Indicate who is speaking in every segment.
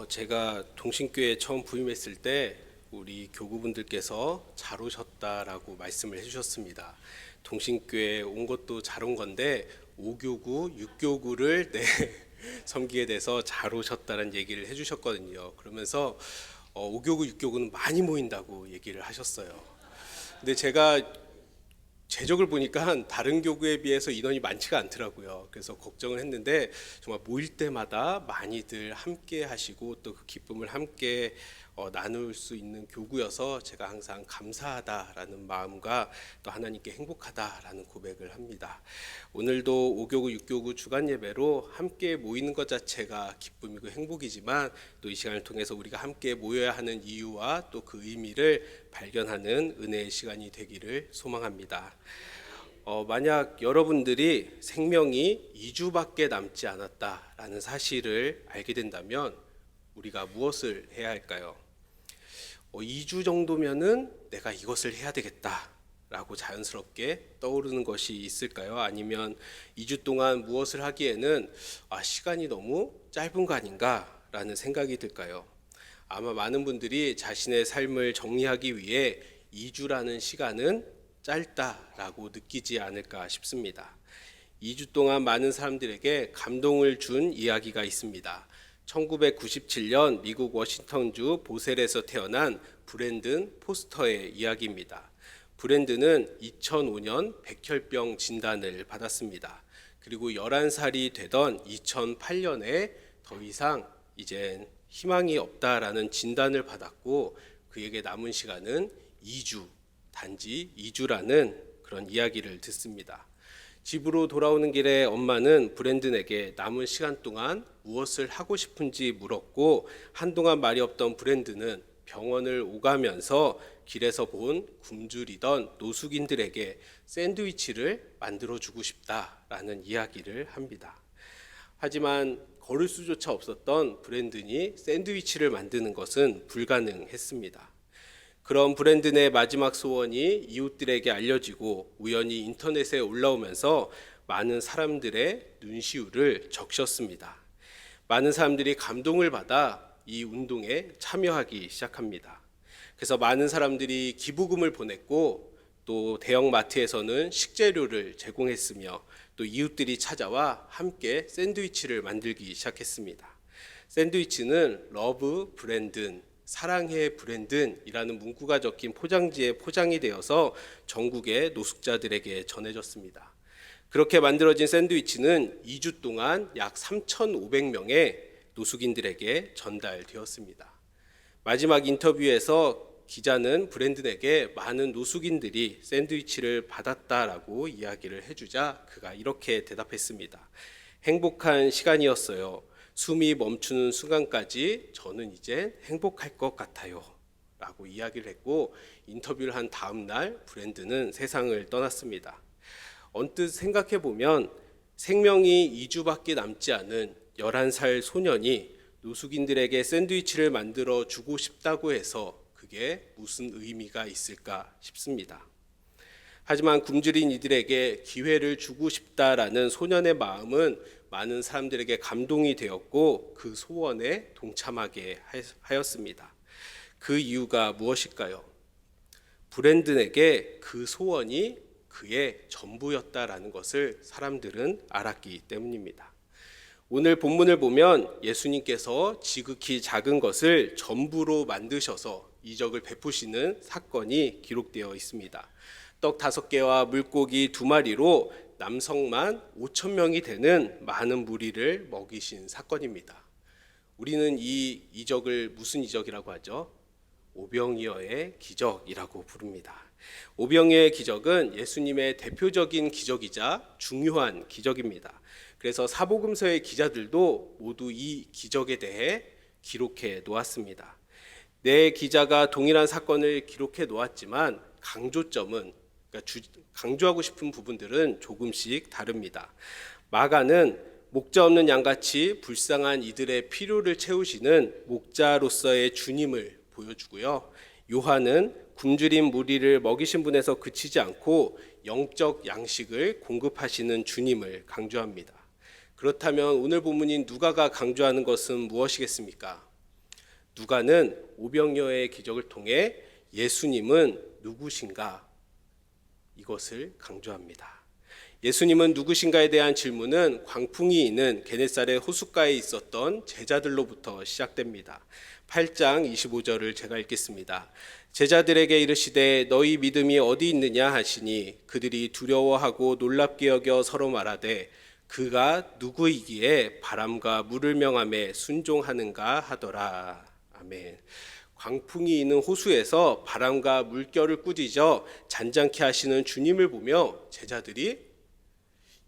Speaker 1: 제가 동신교회에 처음 부임했을 때 우리 교구분들께서 잘 오셨다라고 말씀을 해주셨습니다. 동신교회에 온 것도 잘 온 건데 5교구, 6교구를 섬기게 돼서 잘 오셨다는 얘기를 해주셨거든요. 그러면서 5교구, 6교구는 많이 모인다고 얘기를 하셨어요. 근데 제가 제적을 보니까 다른 교구에 비해서 인원이 많지가 않더라고요. 그래서 걱정을 했는데 정말 모일 때마다 많이들 함께 하시고 또 그 기쁨을 함께 나눌 수 있는 교구여서 제가 항상 감사하다라는 마음과 또 하나님께 행복하다라는 고백을 합니다. 오늘도 5교구, 6교구 주간 예배로 함께 모이는 것 자체가 기쁨이고 행복이지만 또 이 시간을 통해서 우리가 함께 모여야 하는 이유와 또 그 의미를 발견하는 은혜의 시간이 되기를 소망합니다. 만약 여러분들이 생명이 2주밖에 남지 않았다라는 사실을 알게 된다면 우리가 무엇을 해야 할까요? 2주 정도면은 내가 이것을 해야 되겠다라고 자연스럽게 떠오르는 것이 있을까요? 아니면 2주 동안 무엇을 하기에는 시간이 너무 짧은 거 아닌가라는 생각이 들까요? 아마 많은 분들이 자신의 삶을 정리하기 위해 2주라는 시간은 짧다라고 느끼지 않을까 싶습니다. 2주 동안 많은 사람들에게 감동을 준 이야기가 있습니다. 1997년 미국 워싱턴주 보셀에서 태어난 브랜든 포스터의 이야기입니다. 브랜든은 2005년 백혈병 진단을 받았습니다. 그리고 11살이 되던 2008년에 더 이상 이젠 희망이 없다라는 진단을 받았고 그에게 남은 시간은 2주, 단지 2주라는 그런 이야기를 듣습니다. 집으로 돌아오는 길에 엄마는 브랜든에게 남은 시간 동안 무엇을 하고 싶은지 물었고 한동안 말이 없던 브랜든은 병원을 오가면서 길에서 본 굶주리던 노숙인들에게 샌드위치를 만들어주고 싶다라는 이야기를 합니다. 하지만 걸을 수조차 없었던 브랜든이 샌드위치를 만드는 것은 불가능했습니다. 그런 브랜든의 마지막 소원이 이웃들에게 알려지고 우연히 인터넷에 올라오면서 많은 사람들의 눈시울을 적셨습니다. 많은 사람들이 감동을 받아 이 운동에 참여하기 시작합니다. 그래서 많은 사람들이 기부금을 보냈고 또 대형 마트에서는 식재료를 제공했으며 또 이웃들이 찾아와 함께 샌드위치를 만들기 시작했습니다. 샌드위치는 러브 브랜든, 사랑해 브랜든이라는 문구가 적힌 포장지에 포장이 되어서 전국의 노숙자들에게 전해졌습니다. 그렇게 만들어진 샌드위치는 2주 동안 약 3,500명의 노숙인들에게 전달되었습니다. 마지막 인터뷰에서 기자는 브랜든에게 많은 노숙인들이 샌드위치를 받았다라고 이야기를 해주자 그가 이렇게 대답했습니다. 행복한 시간이었어요. 숨이 멈추는 순간까지 저는 이제 행복할 것 같아요 라고 이야기를 했고 인터뷰를 한 다음 날 브랜든은 세상을 떠났습니다. 언뜻 생각해 보면 생명이 2주밖에 남지 않은 11살 소년이 노숙인들에게 샌드위치를 만들어 주고 싶다고 해서 그게 무슨 의미가 있을까 싶습니다. 하지만 굶주린 이들에게 기회를 주고 싶다라는 소년의 마음은 많은 사람들에게 감동이 되었고 그 소원에 동참하게 하였습니다. 그 이유가 무엇일까요? 브랜든에게 그 소원이 그의 전부였다라는 것을 사람들은 알았기 때문입니다. 오늘 본문을 보면 예수님께서 지극히 작은 것을 전부로 만드셔서 이적을 베푸시는 사건이 기록되어 있습니다. 떡 5개와 물고기 2마리로 남성만 5,000명이 되는 많은 무리를 먹이신 사건입니다. 우리는 이 이적을 무슨 이적이라고 하죠? 오병이어의 기적이라고 부릅니다. 오병이어의 기적은 예수님의 대표적인 기적이자 중요한 기적입니다. 그래서 사복음서의 기자들도 모두 이 기적에 대해 기록해 놓았습니다. 네 기자가 동일한 사건을 기록해 놓았지만 강조점은 강조하고 싶은 부분들은 조금씩 다릅니다. 마가는 목자 없는 양같이 불쌍한 이들의 필요를 채우시는 목자로서의 주님을 보여주고요. 요한은 굶주린 무리를 먹이신 분에서 그치지 않고 영적 양식을 공급하시는 주님을 강조합니다. 그렇다면 오늘 본문인 누가가 강조하는 것은 무엇이겠습니까? 누가는 오병이어의 기적을 통해 예수님은 누구신가 이것을 강조합니다. 예수님은 누구신가에 대한 질문은 광풍이 있는 게네사렛 호숫가에 있었던 제자들로부터 시작됩니다. 8장 25절을 제가 읽겠습니다. 제자들에게 이르시되 너희 믿음이 어디 있느냐 하시니 그들이 두려워하고 놀랍게 여겨 서로 말하되 그가 누구이기에 바람과 물을 명함에 순종하는가 하더라. 아멘. 광풍이 있는 호수에서 바람과 물결을 꾸짖어 잔잔케 하시는 주님을 보며 제자들이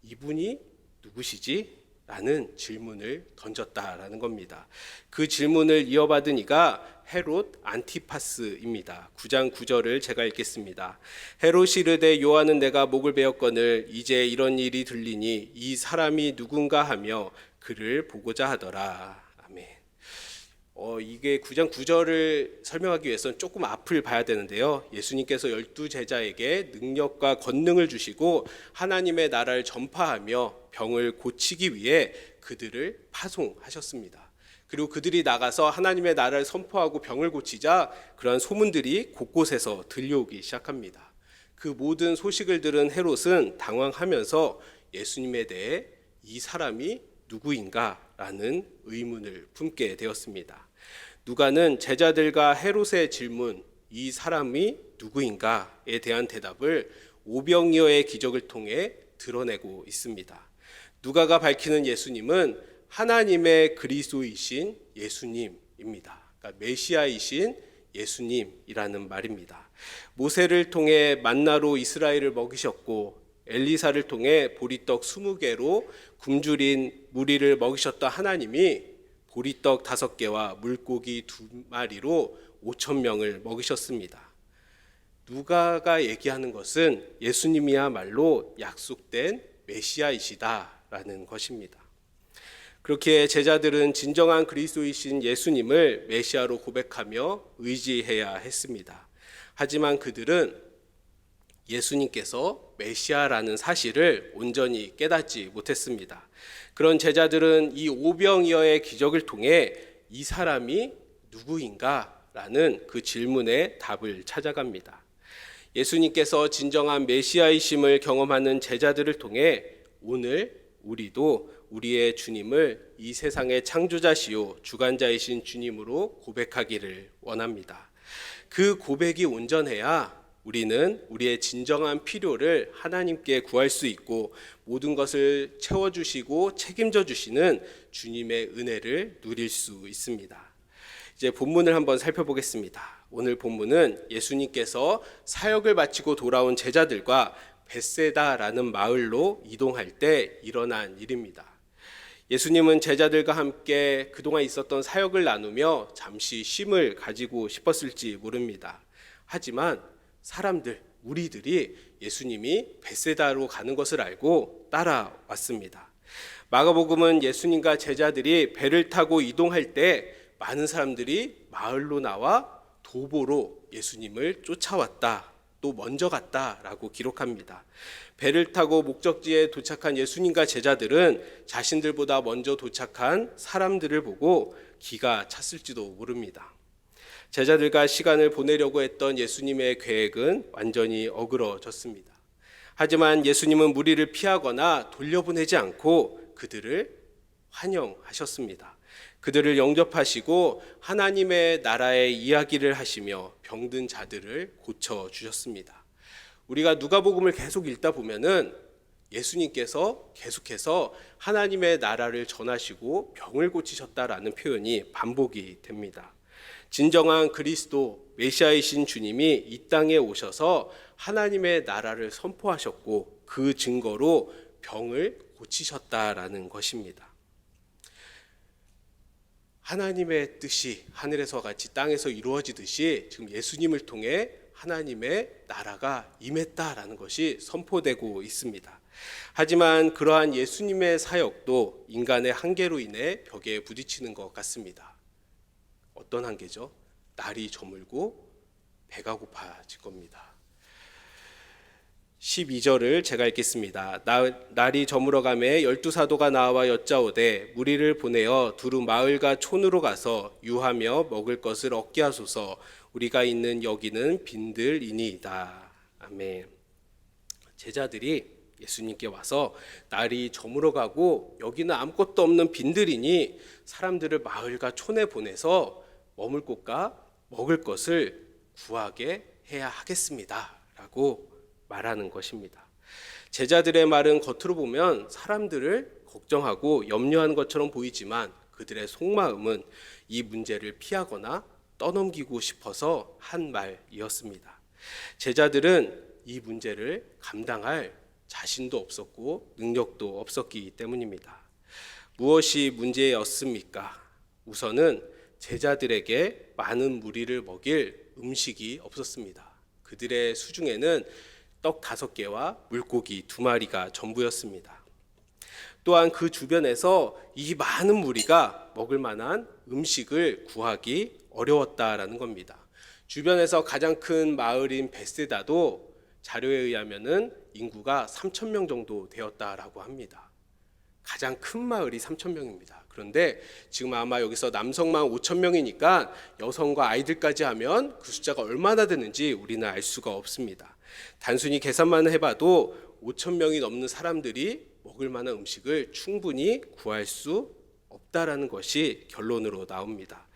Speaker 1: 이분이 누구시지? 라는 질문을 던졌다라는 겁니다. 그 질문을 이어받은 이가 헤롯 안티파스입니다. 9장 9절을 제가 읽겠습니다. 헤롯이 이르되 요한은 내가 목을 베었거늘 이제 이런 일이 들리니 이 사람이 누군가 하며 그를 보고자 하더라. 아멘. 이게 9장 9절을 설명하기 위해서는 조금 앞을 봐야 되는데요. 예수님께서 12제자에게 능력과 권능을 주시고 하나님의 나라를 전파하며 병을 고치기 위해 그들을 파송하셨습니다. 그리고 그들이 나가서 하나님의 나라를 선포하고 병을 고치자 그러한 소문들이 곳곳에서 들려오기 시작합니다. 그 모든 소식을 들은 헤롯은 당황하면서 예수님에 대해 이 사람이 누구인가라는 의문을 품게 되었습니다. 누가는 제자들과 헤롯의 질문, 이 사람이 누구인가에 대한 대답을 오병이어의 기적을 통해 드러내고 있습니다. 누가가 밝히는 예수님은 하나님의 그리스도이신 예수님입니다. 그러니까 메시아이신 예수님이라는 말입니다. 모세를 통해 만나로 이스라엘을 먹이셨고 엘리사를 통해 보리떡 20개로 굶주린 무리를 먹이셨던 하나님이 보리떡 5개와 물고기 2마리로 5,000명을 먹이셨습니다. 누가가 얘기하는 것은 예수님이야말로 약속된 메시아이시다라는 것입니다. 그렇게 제자들은 진정한 그리스도이신 예수님을 메시아로 고백하며 의지해야 했습니다. 하지만 그들은 예수님께서 메시아라는 사실을 온전히 깨닫지 못했습니다. 그런 제자들은 이 오병이어의 기적을 통해 이 사람이 누구인가라는 그 질문에 답을 찾아갑니다. 예수님께서 진정한 메시아이심을 경험하는 제자들을 통해 오늘 우리도 우리의 주님을 이 세상의 창조자시요 주관자이신 주님으로 고백하기를 원합니다. 그 고백이 온전해야 우리는 우리의 진정한 필요를 하나님께 구할 수 있고 모든 것을 채워주시고 책임져 주시는 주님의 은혜를 누릴 수 있습니다. 이제 본문을 한번 살펴보겠습니다. 오늘 본문은 예수님께서 사역을 마치고 돌아온 제자들과 벳세다라는 마을로 이동할 때 일어난 일입니다. 예수님은 제자들과 함께 그동안 있었던 사역을 나누며 잠시 쉼을 가지고 싶었을지 모릅니다. 하지만 사람들, 우리들이 예수님이 벳세다로 가는 것을 알고 따라왔습니다. 마가복음은 예수님과 제자들이 배를 타고 이동할 때 많은 사람들이 마을로 나와 도보로 예수님을 쫓아왔다, 또 먼저 갔다라고 기록합니다. 배를 타고 목적지에 도착한 예수님과 제자들은 자신들보다 먼저 도착한 사람들을 보고 기가 찼을지도 모릅니다. 제자들과 시간을 보내려고 했던 예수님의 계획은 완전히 어그러졌습니다. 하지만 예수님은 무리를 피하거나 돌려보내지 않고 그들을 환영하셨습니다. 그들을 영접하시고 하나님의 나라의 이야기를 하시며 병든 자들을 고쳐주셨습니다. 우리가 누가복음을 계속 읽다 보면은 예수님께서 계속해서 하나님의 나라를 전하시고 병을 고치셨다라는 표현이 반복이 됩니다. 진정한 그리스도 메시아이신 주님이 이 땅에 오셔서 하나님의 나라를 선포하셨고 그 증거로 병을 고치셨다라는 것입니다. 하나님의 뜻이 하늘에서 같이 땅에서 이루어지듯이 지금 예수님을 통해 하나님의 나라가 임했다라는 것이 선포되고 있습니다. 하지만 그러한 예수님의 사역도 인간의 한계로 인해 벽에 부딪히는 것 같습니다. 어떤 한계죠? 날이 저물고 배가 고파질 겁니다. 12절을 제가 읽겠습니다. 날이 저물어가매 12사도가 나와 여짜오되 무리를 보내어 두루 마을과 촌으로 가서 유하며 먹을 것을 얻게 하소서. 우리가 있는 여기는 빈들이니이다. 아멘. 제자들이 예수님께 와서 날이 저물어가고 여기는 아무것도 없는 빈들이니 사람들을 마을과 촌에 보내서 머물 곳과 먹을 것을 구하게 해야 하겠습니다 라고 말하는 것입니다. 제자들의 말은 겉으로 보면 사람들을 걱정하고 염려하는 것처럼 보이지만 그들의 속마음은 이 문제를 피하거나 떠넘기고 싶어서 한 말이었습니다. 제자들은 이 문제를 감당할 자신도 없었고 능력도 없었기 때문입니다. 무엇이 문제였습니까? 우선은 제자들에게 많은 무리를 먹일 음식이 없었습니다. 그들의 수중에는 떡 5개와 물고기 2마리가 전부였습니다. 또한 그 주변에서 이 많은 무리가 먹을 만한 음식을 구하기 어려웠다라는 겁니다. 주변에서 가장 큰 마을인 베세다도 자료에 의하면은 인구가 3,000명 정도 되었다라고 합니다. 가장 큰 마을이 3,000명입니다. 그런데 지금 아마 여기서 남성만 5,000명이니까 여성과 아이들까지 하면 그 숫자가 얼마나 되는지 우리는 알 수가 없습니다. 단순히 계산만 해봐도 5,000명이 넘는 사람들이 먹을 만한 음식을 충분히 구할 수 없다라는 것이 결론으로 나옵니다.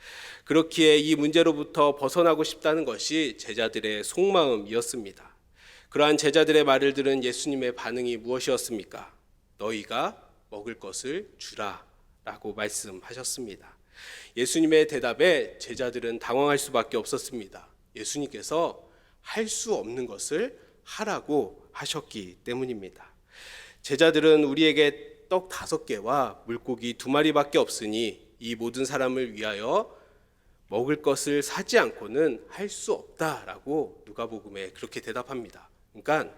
Speaker 1: 그렇기에 이 문제로부터 벗어나고 싶다는 것이 제자들의 속마음이었습니다. 그러한 제자들의 말을 들은 예수님의 반응이 무엇이었습니까? 너희가 먹을 것을 주라 라고 말씀하셨습니다. 예수님의 대답에 제자들은 당황할 수밖에 없었습니다. 예수님께서 할 수 없는 것을 하라고 하셨기 때문입니다. 제자들은 우리에게 떡 5개와 물고기 2마리밖에 없으니 이 모든 사람을 위하여 먹을 것을 사지 않고는 할 수 없다라고 누가복음에 그렇게 대답합니다. 그러니까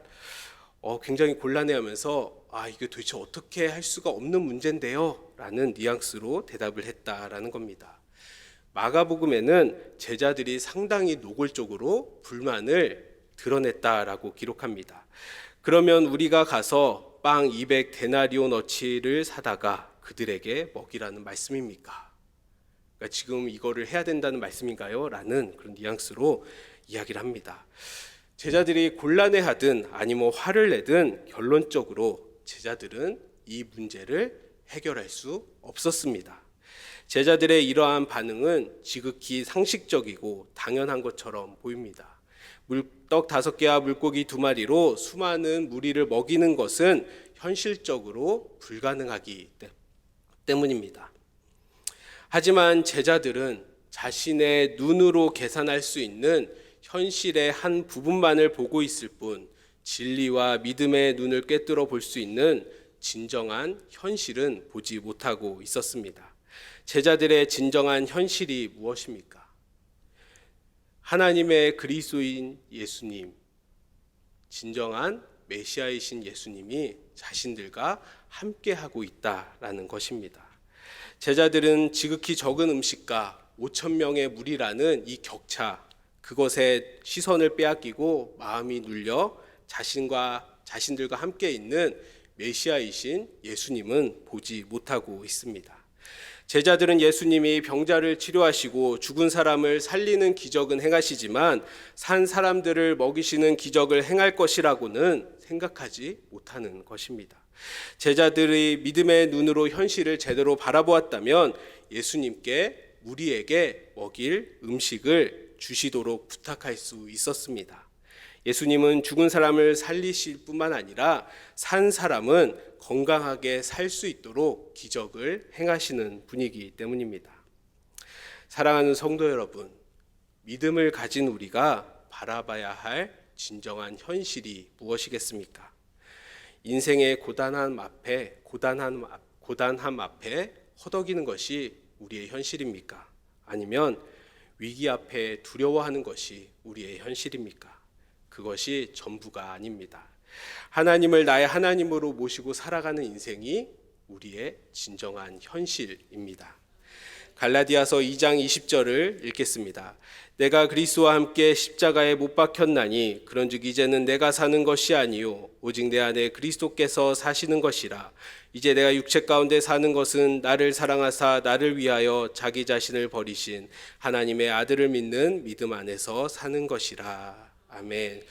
Speaker 1: 굉장히 곤란해하면서 이게 도대체 어떻게 할 수가 없는 문제인데요 라는 뉘앙스로 대답을 했다라는 겁니다. 마가복음에는 제자들이 상당히 노골적으로 불만을 드러냈다라고 기록합니다. 그러면 우리가 가서 빵 200데나리오너치를 사다가 그들에게 먹이라는 말씀입니까? 그러니까 지금 이거를 해야 된다는 말씀인가요? 라는 그런 뉘앙스로 이야기를 합니다. 제자들이 곤란해하든 아니면 화를 내든 결론적으로 제자들은 이 문제를 해결할 수 없었습니다. 제자들의 이러한 반응은 지극히 상식적이고 당연한 것처럼 보입니다. 떡 5개와 물고기 2마리로 수많은 무리를 먹이는 것은 현실적으로 불가능하기 때문입니다. 하지만 제자들은 자신의 눈으로 계산할 수 있는 현실의 한 부분만을 보고 있을 뿐 진리와 믿음의 눈을 꿰뚫어 볼 수 있는 진정한 현실은 보지 못하고 있었습니다. 제자들의 진정한 현실이 무엇입니까? 하나님의 그리스도인 예수님, 진정한 메시아이신 예수님이 자신들과 함께하고 있다라는 것입니다. 제자들은 지극히 적은 음식과 5,000명의 무리라는 이 격차, 그것에 시선을 빼앗기고 마음이 눌려 자신들과 함께 있는 메시아이신 예수님은 보지 못하고 있습니다. 제자들은 예수님이 병자를 치료하시고 죽은 사람을 살리는 기적은 행하시지만 산 사람들을 먹이시는 기적을 행할 것이라고는 생각하지 못하는 것입니다. 제자들이 믿음의 눈으로 현실을 제대로 바라보았다면 예수님께 우리에게 먹일 음식을 주시도록 부탁할 수 있었습니다. 예수님은 죽은 사람을 살리실 뿐만 아니라 산 사람은 건강하게 살 수 있도록 기적을 행하시는 분이기 때문입니다. 사랑하는 성도 여러분, 믿음을 가진 우리가 바라봐야 할 진정한 현실이 무엇이겠습니까? 인생의 고단함 앞에 허덕이는 것이 우리의 현실입니까? 아니면 위기 앞에 두려워하는 것이 우리의 현실입니까? 그것이 전부가 아닙니다. 하나님을 나의 하나님으로 모시고 살아가는 인생이 우리의 진정한 현실입니다. 갈라디아서 2장 20절을 읽겠습니다. 내가 그리스도와 함께 십자가에 못 박혔나니 그런즉 이제는 내가 사는 것이 아니요 오직 내 안에 그리스도께서 사시는 것이라. 이제 내가 육체 가운데 사는 것은 나를 사랑하사 나를 위하여 자기 자신을 버리신 하나님의 아들을 믿는 믿음 안에서 사는 것이라. 아멘.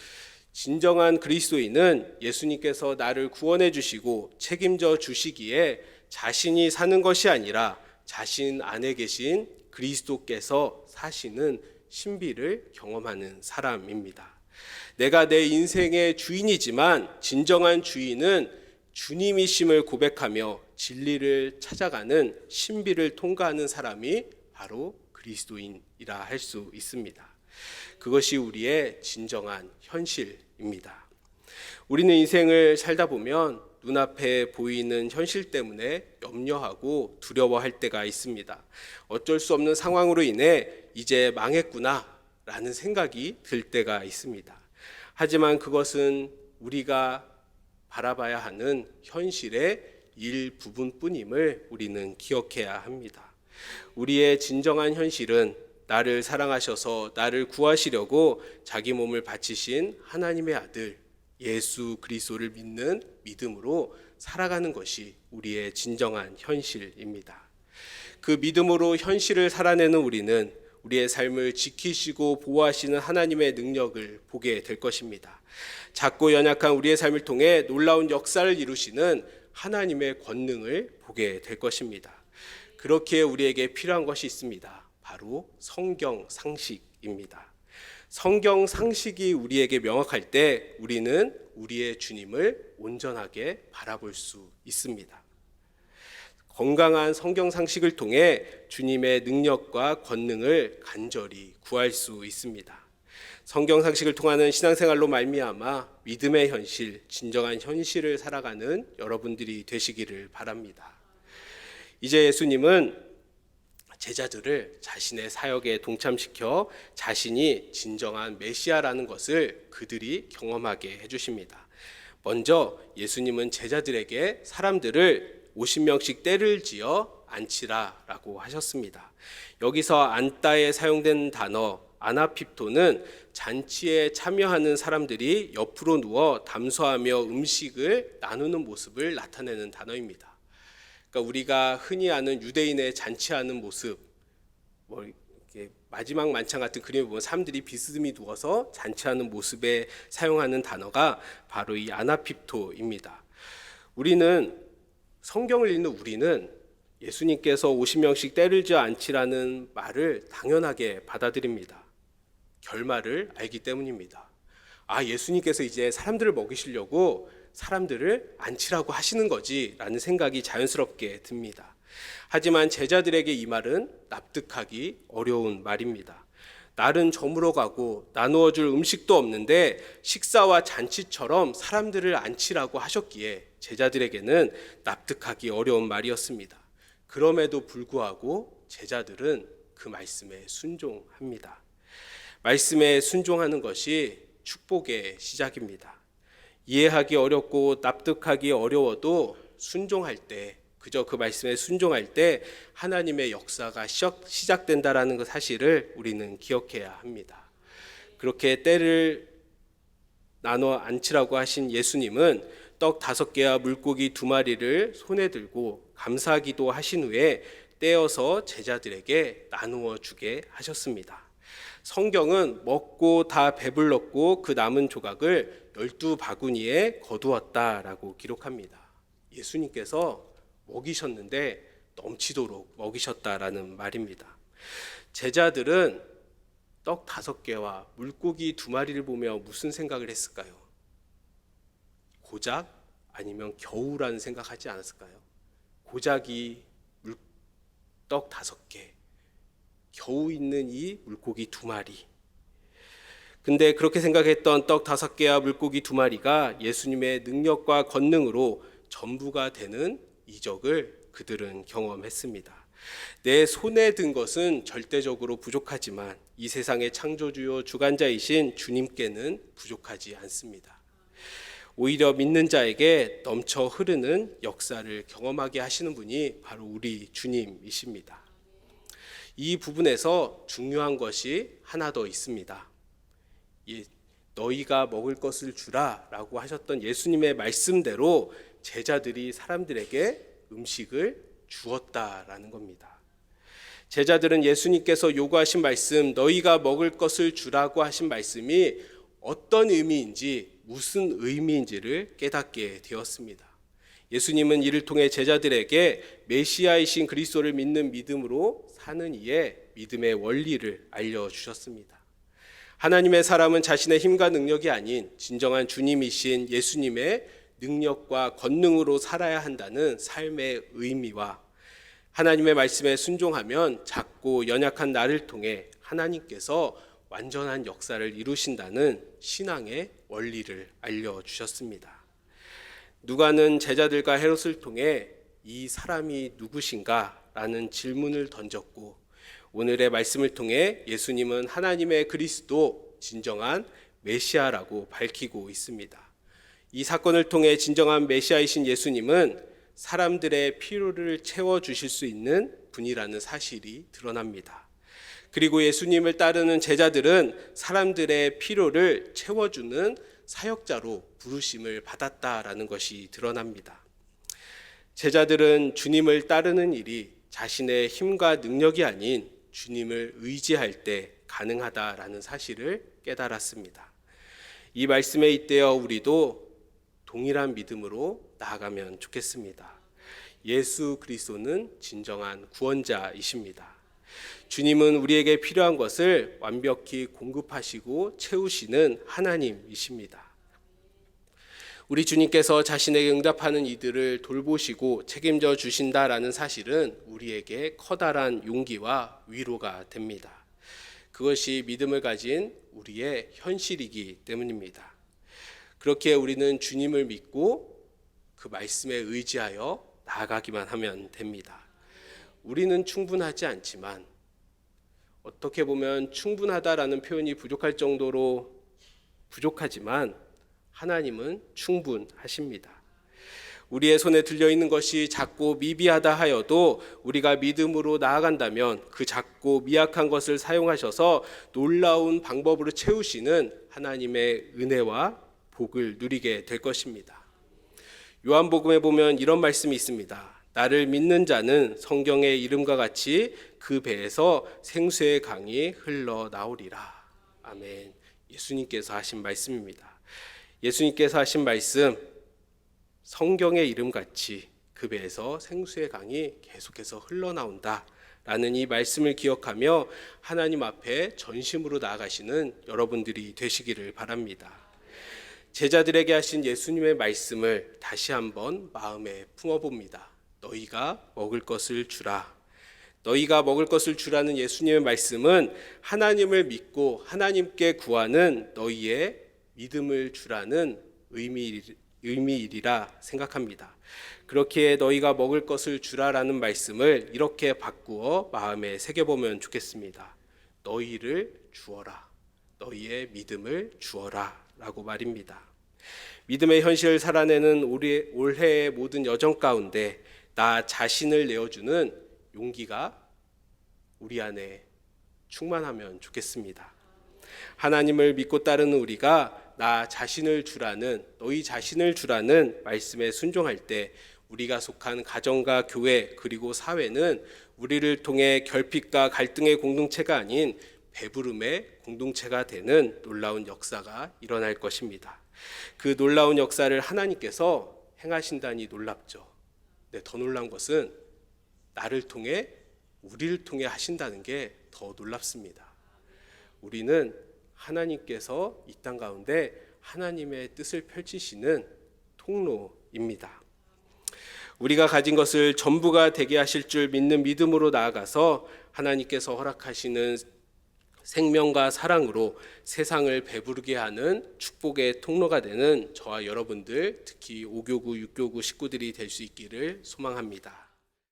Speaker 1: 진정한 그리스도인은 예수님께서 나를 구원해 주시고 책임져 주시기에 자신이 사는 것이 아니라 자신 안에 계신 그리스도께서 사시는 신비를 경험하는 사람입니다. 내가 내 인생의 주인이지만 진정한 주인은 주님이심을 고백하며 진리를 찾아가는 신비를 통과하는 사람이 바로 그리스도인이라 할 수 있습니다. 그것이 우리의 진정한 현실입니다. 우리는 인생을 살다 보면 눈앞에 보이는 현실 때문에 염려하고 두려워할 때가 있습니다. 어쩔 수 없는 상황으로 인해 이제 망했구나 라는 생각이 들 때가 있습니다. 하지만 그것은 우리가 바라봐야 하는 현실의 일부분뿐임을 우리는 기억해야 합니다. 우리의 진정한 현실은 나를 사랑하셔서 나를 구하시려고 자기 몸을 바치신 하나님의 아들 예수 그리스도를 믿는 믿음으로 살아가는 것이 우리의 진정한 현실입니다. 그 믿음으로 현실을 살아내는 우리는 우리의 삶을 지키시고 보호하시는 하나님의 능력을 보게 될 것입니다. 작고 연약한 우리의 삶을 통해 놀라운 역사를 이루시는 하나님의 권능을 보게 될 것입니다. 그렇기에 우리에게 필요한 것이 있습니다. 바로 성경 상식입니다. 성경 상식이 우리에게 명확할 때 우리는 우리의 주님을 온전하게 바라볼 수 있습니다. 건강한 성경 상식을 통해 주님의 능력과 권능을 간절히 구할 수 있습니다. 성경 상식을 통하는 신앙생활로 말미암아 믿음의 현실, 진정한 현실을 살아가는 여러분들이 되시기를 바랍니다. 이제 예수님은 제자들을 자신의 사역에 동참시켜 자신이 진정한 메시아라는 것을 그들이 경험하게 해주십니다. 먼저 예수님은 제자들에게 사람들을 50명씩 떼를 지어 앉히라 라고 하셨습니다. 여기서 앉다에 사용된 단어 아나핍토는 잔치에 참여하는 사람들이 옆으로 누워 담소하며 음식을 나누는 모습을 나타내는 단어입니다. 그러니까 우리가 흔히 아는 유대인의 잔치하는 모습, 이렇게 마지막 만찬 같은 그림을 보면 사람들이 비스듬히 누워서 잔치하는 모습에 사용하는 단어가 바로 이 아나핍토입니다. 우리는 성경을 읽는 우리는 예수님께서 50명씩 떼를 지어 앉히라는 말을 당연하게 받아들입니다. 결말을 알기 때문입니다. 예수님께서 이제 사람들을 먹이시려고 사람들을 앉히라고 하시는 거지 라는 생각이 자연스럽게 듭니다. 하지만 제자들에게 이 말은 납득하기 어려운 말입니다. 날은 저물어 가고 나누어 줄 음식도 없는데 식사와 잔치처럼 사람들을 앉히라고 하셨기에 제자들에게는 납득하기 어려운 말이었습니다. 그럼에도 불구하고 제자들은 그 말씀에 순종합니다. 말씀에 순종하는 것이 축복의 시작입니다. 이해하기 어렵고 납득하기 어려워도 순종할 때, 그저 그 말씀에 순종할 때 하나님의 역사가 시작된다라는 그 사실을 우리는 기억해야 합니다. 그렇게 때를 나눠 앉히라고 하신 예수님은 떡 5개와 물고기 2마리를 손에 들고 감사기도 하신 후에 떼어서 제자들에게 나누어 주게 하셨습니다. 성경은 먹고 다 배불렀고 그 남은 조각을 12바구니에 거두었다라고 기록합니다. 예수님께서 먹이셨는데 넘치도록 먹이셨다라는 말입니다. 제자들은 떡 5개와 물고기 2마리를 보며 무슨 생각을 했을까요? 고작 아니면 겨우라는 생각하지 않았을까요? 고작이 떡 5개, 겨우 있는 이 물고기 2마리. 근데 그렇게 생각했던 떡 5개와 물고기 2마리가 예수님의 능력과 권능으로 전부가 되는 이적을 그들은 경험했습니다. 내 손에 든 것은 절대적으로 부족하지만 이 세상의 창조주요 주관자이신 주님께는 부족하지 않습니다. 오히려 믿는 자에게 넘쳐 흐르는 역사를 경험하게 하시는 분이 바로 우리 주님이십니다. 이 부분에서 중요한 것이 하나 더 있습니다. 너희가 먹을 것을 주라 라고 하셨던 예수님의 말씀대로 제자들이 사람들에게 음식을 주었다라는 겁니다. 제자들은 예수님께서 요구하신 말씀, 너희가 먹을 것을 주라고 하신 말씀이 어떤 의미인지, 무슨 의미인지를 깨닫게 되었습니다. 예수님은 이를 통해 제자들에게 메시아이신 그리스도를 믿는 믿음으로 사는 이의 믿음의 원리를 알려주셨습니다. 하나님의 사람은 자신의 힘과 능력이 아닌 진정한 주님이신 예수님의 능력과 권능으로 살아야 한다는 삶의 의미와 하나님의 말씀에 순종하면 작고 연약한 나를 통해 하나님께서 완전한 역사를 이루신다는 신앙의 원리를 알려주셨습니다. 누가는 제자들과 헤롯을 통해 이 사람이 누구신가라는 질문을 던졌고 오늘의 말씀을 통해 예수님은 하나님의 그리스도 진정한 메시아라고 밝히고 있습니다. 이 사건을 통해 진정한 메시아이신 예수님은 사람들의 필요를 채워주실 수 있는 분이라는 사실이 드러납니다. 그리고 예수님을 따르는 제자들은 사람들의 필요를 채워주는 사역자로 부르심을 받았다라는 것이 드러납니다. 제자들은 주님을 따르는 일이 자신의 힘과 능력이 아닌 주님을 의지할 때 가능하다라는 사실을 깨달았습니다. 이 말씀에 잇대어 우리도 동일한 믿음으로 나아가면 좋겠습니다. 예수 그리스도는 진정한 구원자이십니다. 주님은 우리에게 필요한 것을 완벽히 공급하시고 채우시는 하나님이십니다. 우리 주님께서 자신에게 응답하는 이들을 돌보시고 책임져 주신다라는 사실은 우리에게 커다란 용기와 위로가 됩니다. 그것이 믿음을 가진 우리의 현실이기 때문입니다. 그렇게 우리는 주님을 믿고 그 말씀에 의지하여 나아가기만 하면 됩니다. 우리는 충분하지 않지만 어떻게 보면 충분하다라는 표현이 부족할 정도로 부족하지만 하나님은 충분하십니다. 우리의 손에 들려있는 것이 작고 미비하다 하여도 우리가 믿음으로 나아간다면 그 작고 미약한 것을 사용하셔서 놀라운 방법으로 채우시는 하나님의 은혜와 복을 누리게 될 것입니다. 요한복음에 보면 이런 말씀이 있습니다. 나를 믿는 자는 성경의 이름과 같이 그 배에서 생수의 강이 흘러나오리라. 아멘. 예수님께서 하신 말씀입니다. 예수님께서 하신 말씀, 성경의 이름같이 그 배에서 생수의 강이 계속해서 흘러나온다 라는 이 말씀을 기억하며 하나님 앞에 전심으로 나아가시는 여러분들이 되시기를 바랍니다. 제자들에게 하신 예수님의 말씀을 다시 한번 마음에 품어봅니다. 너희가 먹을 것을 주라. 너희가 먹을 것을 주라는 예수님의 말씀은 하나님을 믿고 하나님께 구하는 너희의 믿음을 주라는 의미이리라 생각합니다. 그렇게 너희가 먹을 것을 주라라는 말씀을 이렇게 바꾸어 마음에 새겨보면 좋겠습니다. 너희를 주어라. 너희의 믿음을 주어라 라고 말입니다. 믿음의 현실을 살아내는 올해의 모든 여정 가운데 나 자신을 내어주는 용기가 우리 안에 충만하면 좋겠습니다. 하나님을 믿고 따르는 우리가 나 자신을 주라는, 너희 자신을 주라는 말씀에 순종할 때 우리가 속한 가정과 교회 그리고 사회는 우리를 통해 결핍과 갈등의 공동체가 아닌 배부름의 공동체가 되는 놀라운 역사가 일어날 것입니다. 그 놀라운 역사를 하나님께서 행하신다니 놀랍죠. 더 놀라운 것은 나를 통해 우리를 통해 하신다는 게 더 놀랍습니다. 우리는 하나님께서 이 땅 가운데 하나님의 뜻을 펼치시는 통로입니다. 우리가 가진 것을 전부가 되게 하실 줄 믿는 믿음으로 나아가서 하나님께서 허락하시는 생명과 사랑으로 세상을 배부르게 하는 축복의 통로가 되는 저와 여러분들, 특히 5교구, 6교구 식구들이 될 수 있기를 소망합니다.